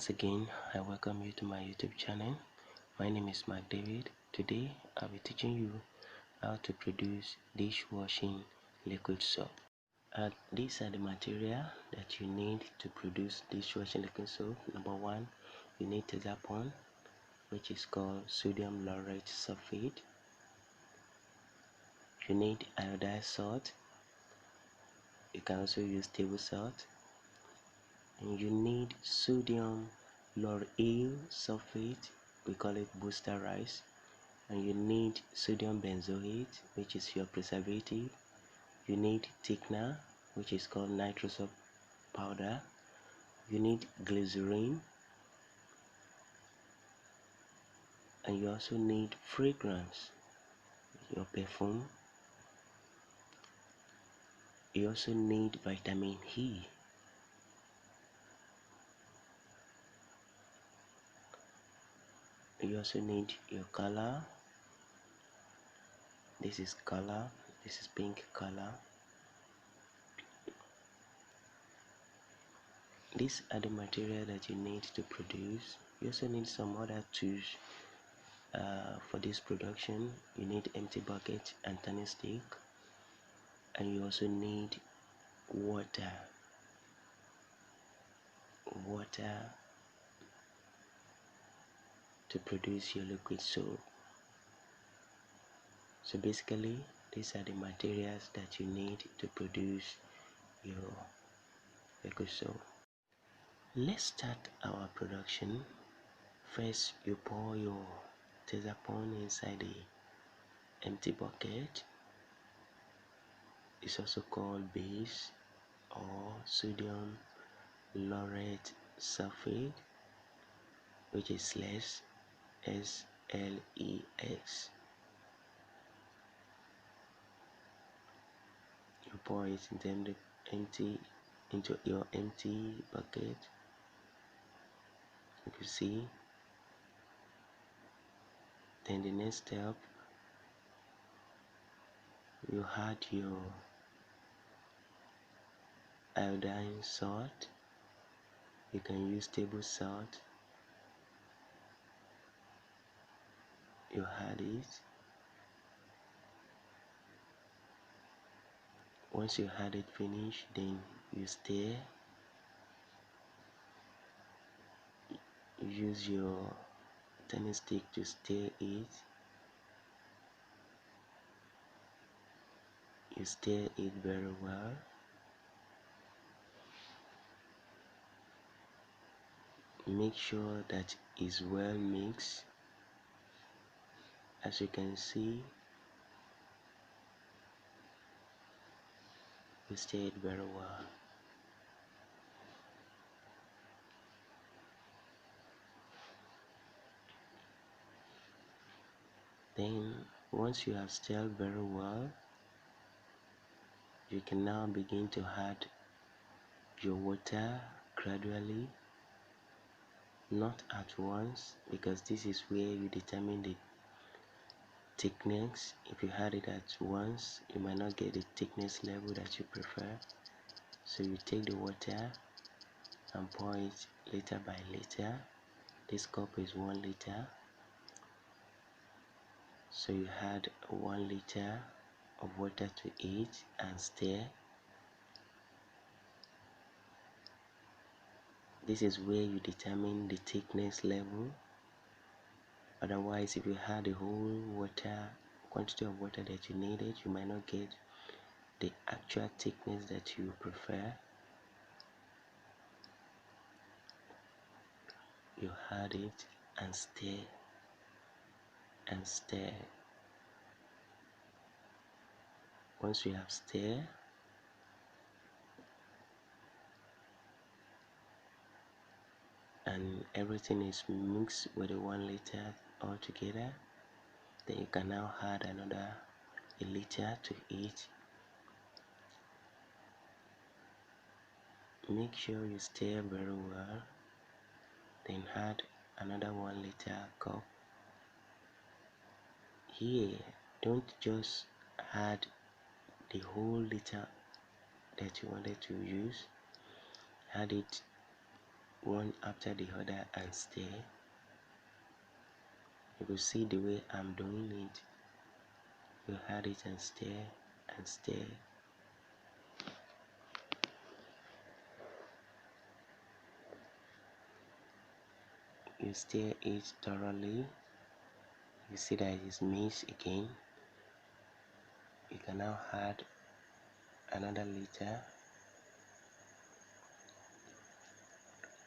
Once again, I welcome you to my YouTube channel. My name is Mark David. Today, I'll be teaching you how to produce dishwashing liquid soap. These are the material that you need to produce dishwashing liquid soap. Number one, you need tazapon, which is called sodium laurate sulfate. You need iodized salt. You can also use table salt. And you need sodium lauryl sulfate, we call it booster rice. And you need sodium benzoate, which is your preservative. You need thickener, which is called nitrous powder. You need glycerin, and you also need fragrance, your perfume. You also need vitamin E. You also need your color. This is color. This is pink color. These are the material that you need to produce. You also need some other tools for this production. You need empty bucket and turning stick, and you also need water to produce your liquid soap. So basically, these are the materials that you need to produce your liquid soap. Let's start our production. First, you pour your tazapon inside the empty bucket. It's also called base or sodium laurate sulfate, which is SLES. You pour it into your empty bucket. You can see. Then the next step, you add your iodine salt. You can use table salt. You add it. Once you had it finished, then you stir. You use your turning stick to stir it. You stir it very well. Make sure that it's well mixed. As you can see, you stir it very well. Then once you have stirred very well, you can now begin to add your water gradually, not at once, because this is where you determine the thickness. If you add it at once, you might not get the thickness level that you prefer. So you take the water and pour it liter by liter. This cup is 1 liter. So you add 1 liter of water to it and stir. This is where you determine the thickness level. Otherwise, if you add the whole quantity of water that you needed, you might not get the actual thickness that you prefer. You add it and stir and stir. Once you have stirred, and everything is mixed with the 1 liter all together, then you can now add another 1 liter to it. Make sure you stir very well, then add another 1 liter cup. Here, don't just add the whole liter that you wanted to use. Add it one after the other and stir. You will see the way I'm doing it. You add it and stir and stir. You stir it thoroughly. You see that it is mixed again. You can now add another liter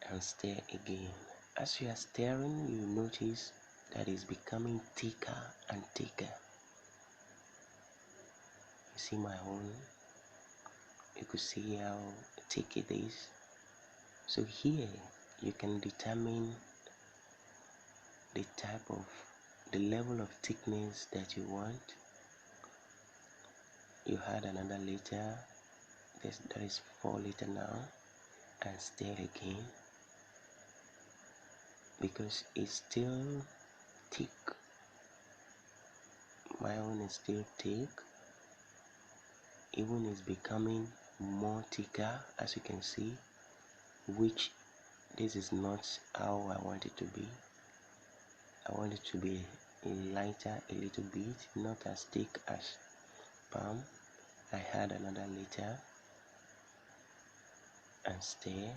and stir again. As you are stirring, you notice that it's becoming thicker and thicker. You see my own. You could see how thick it is. So here you can determine the level of thickness that you want. You add another liter. That is 4 liter now, and stir again because it's still thick. My own is still thick. Even it's becoming more thicker, as you can see, which this is not how I want it to be. I want it to be lighter a little bit, not as thick as palm. I add another liter and stir.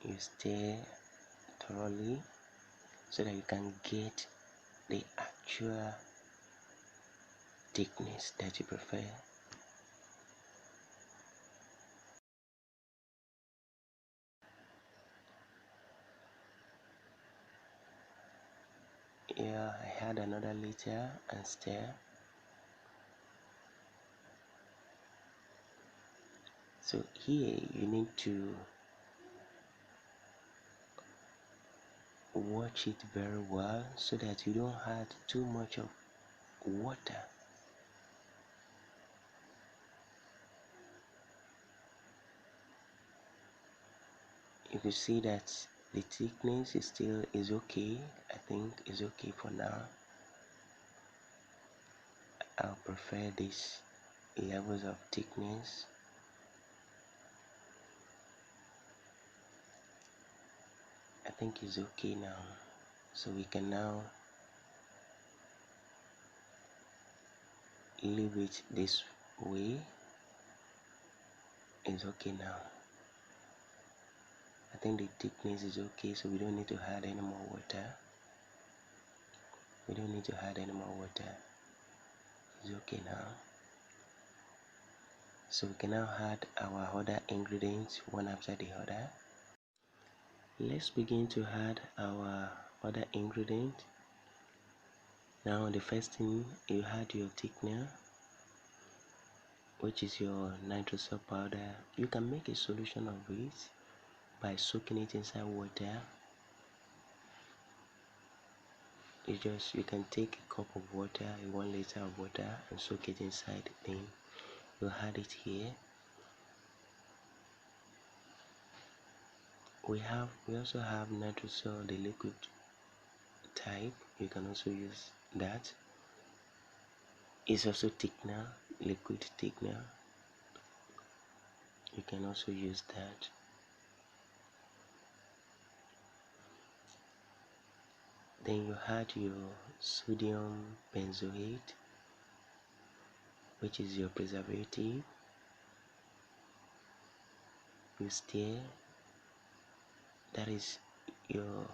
You stir thoroughly so that you can get the actual thickness that you prefer. Yeah, I add another liter and stir. So here you need to watch it very well so that you don't add too much of water. You can see that the thickness is okay. I think is okay for now. I'll prefer these levels of thickness. I think it's okay now. So we can now leave it this way. It's okay now. I think the thickness is okay, so we don't need to add any more water. We don't need to add any more water. It's okay now. So we can now add our other ingredients one after the other. Let's begin to add our other ingredient. Now the first thing, you add your thickener, which is your nitrous soap powder. You can make a solution of it by soaking it inside water. You can take a cup of water, 1 liter of water, and soak it inside. Then you add it here. We also have nitrous soap, the liquid type. You can also use that. It's also thickener, liquid thickener. You can also use that. Then you add your sodium benzoate, which is your preservative. You stir. That is your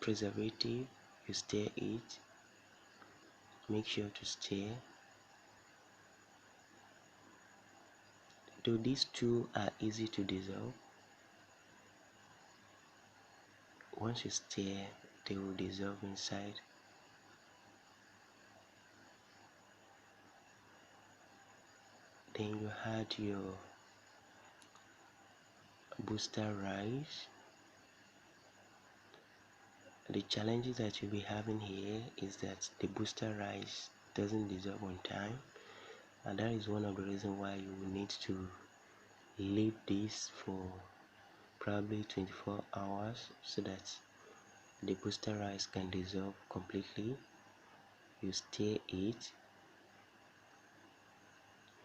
preservative. You stir it. Make sure to stir. Though these two are easy to dissolve, once you stir, they will dissolve inside. Then you add your booster rice. The challenges that you'll be having here is that the booster rice doesn't dissolve on time, and that is one of the reasons why you will need to leave this for probably 24 hours, so that the booster rice can dissolve completely. You stir it,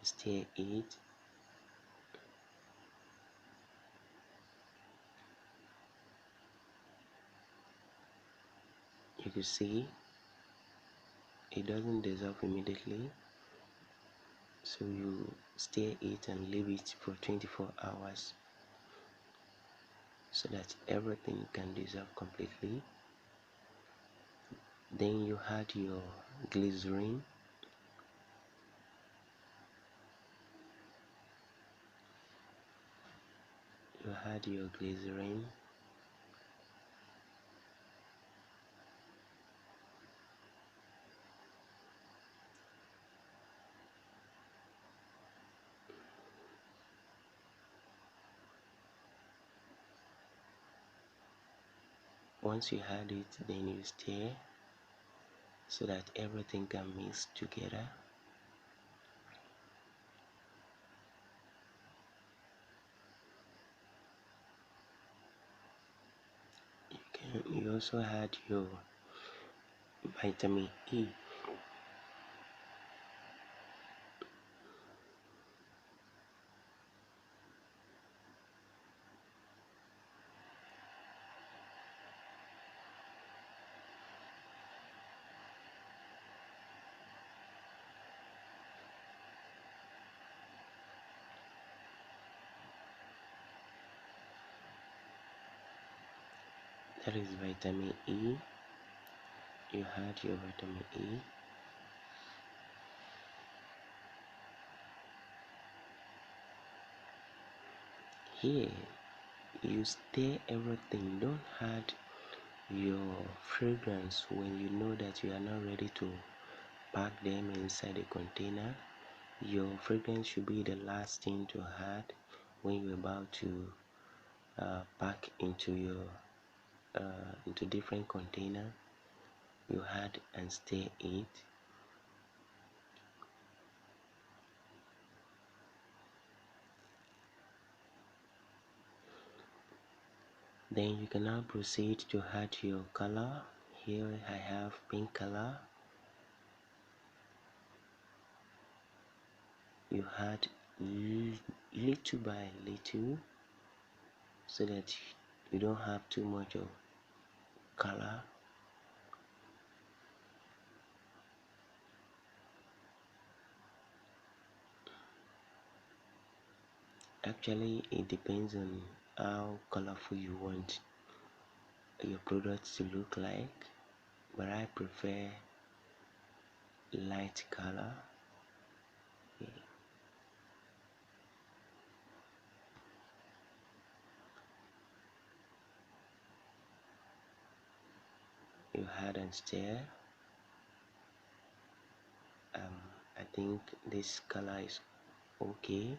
stir it. You can see it doesn't dissolve immediately, so you stir it and leave it for 24 hours so that everything can dissolve completely. Then you add your glycerin, you add your glycerin, once you add it, then you stir so that everything can mix together. You also add your vitamin E. That is vitamin E. You add your vitamin E. Here, you stir everything. Don't add your fragrance when you know that you are not ready to pack them inside a container. Your fragrance should be the last thing to add when you're about to pack into your into different container. You add and stir it. Then you can now proceed to add your color. Here I have pink color. You add little by little so that you don't have too much of color. Actually, it depends on how colorful you want your products to look like, but I prefer light color. You add and stir. I think this color is okay.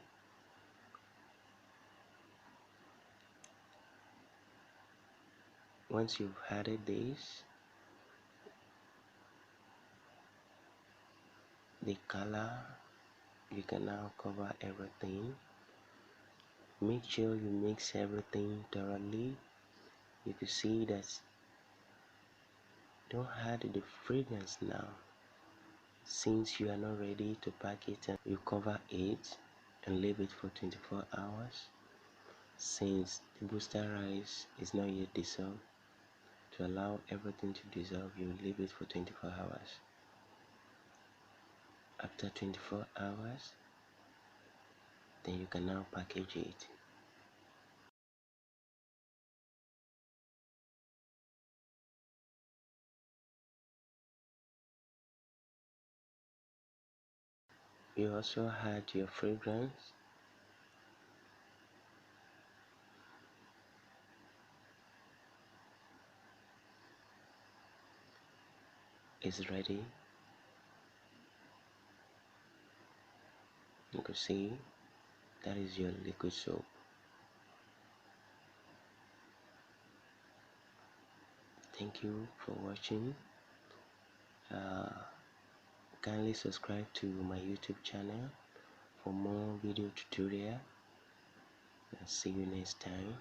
Once you've added this, the color, you can now cover everything. Make sure you mix everything thoroughly. You can see that don't add the fragrance now, since you are not ready to pack it, and you cover it and leave it for 24 hours. Since the booster rice is not yet dissolved, to allow everything to dissolve, you leave it for 24 hours. After 24 hours, then you can now package it. You also add your fragrance. It's ready. You can see that is your liquid soap. Thank you for watching. Kindly subscribe to my YouTube channel for more video tutorial. I'll see you next time.